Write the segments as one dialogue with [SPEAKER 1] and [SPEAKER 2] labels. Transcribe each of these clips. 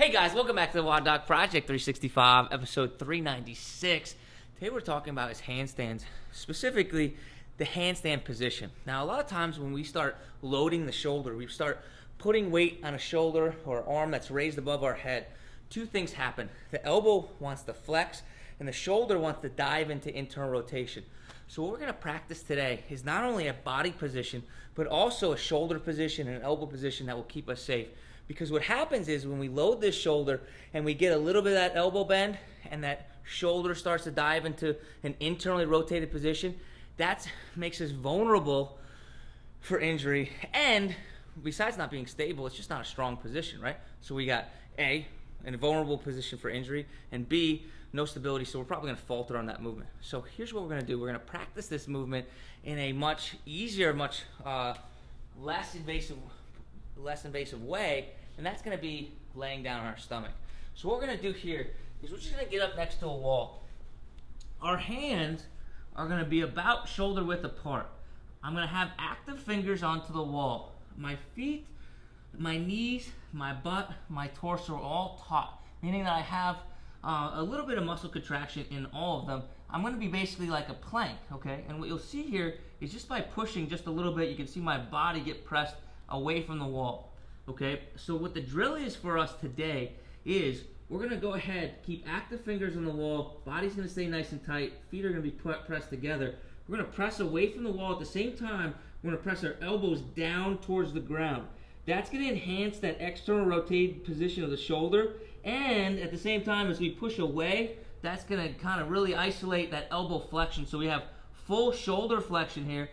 [SPEAKER 1] Hey guys, welcome back to the WODdoc Project 365, episode 396. Today we're talking about is handstands, specifically the handstand position. Now a lot of times when we start loading the shoulder, we start putting weight on a shoulder or arm that's raised above our head, two things happen. The elbow wants to flex and the shoulder wants to dive into internal rotation. So what we're going to practice today is not only a body position, but also a shoulder position and an elbow position that will keep us safe. Because what happens is when we load this shoulder and we get a little bit of that elbow bend and that shoulder starts to dive into an internally rotated position, that makes us vulnerable for injury. And besides not being stable, it's just not a strong position, right? So we got A, in a vulnerable position for injury, and B, no stability, so we're probably going to falter on that movement. So here's what we're going to do. We're going to practice this movement in a much easier, much less invasive way, and that's going to be laying down on our stomach. So what we're going to do here is we're just going to get up next to a wall. Our hands are going to be about shoulder width apart. I'm going to have active fingers onto the wall. My feet, my knees, my butt, my torso are all taut, meaning that I have a little bit of muscle contraction in all of them. I'm going to be basically like a plank, okay? And what you'll see here is just by pushing just a little bit, you can see my body get pressed away from the wall, okay? So what the drill is for us today is we're going to go ahead, keep active fingers on the wall, body's going to stay nice and tight, feet are going to be pressed together. We're going to press away from the wall. At the same time, we're going to press our elbows down towards the ground. That's going to enhance that external rotated position of the shoulder, and at the same time as we push away, that's going to kind of really isolate that elbow flexion. So we have full shoulder flexion here,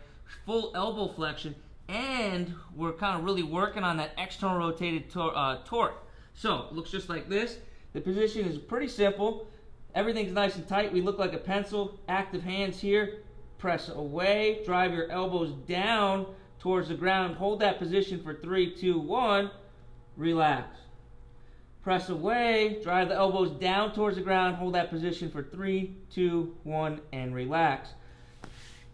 [SPEAKER 1] full elbow flexion, and we're kind of really working on that external rotated torque. So it looks just like this. The position is pretty simple. Everything's nice and tight. We look like a pencil. Active hands here. Press away. Drive your elbows down towards the ground. Hold that position for 3, 2, 1. Relax. Press away. Drive the elbows down towards the ground. Hold that position for 3, 2, 1, and relax.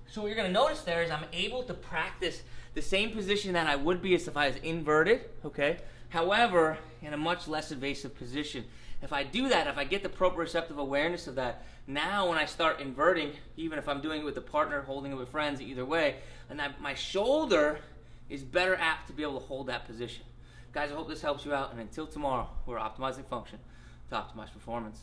[SPEAKER 1] So what you're going to notice there is I'm able to practice the same position that I would be as if I was inverted, okay? However, in a much less invasive position. If I do that, if I get the proprioceptive awareness of that, now when I start inverting, even if I'm doing it with a partner, holding it with friends, either way, and my shoulder is better apt to be able to hold that position. Guys, I hope this helps you out, and until tomorrow, we're optimizing function to optimize performance.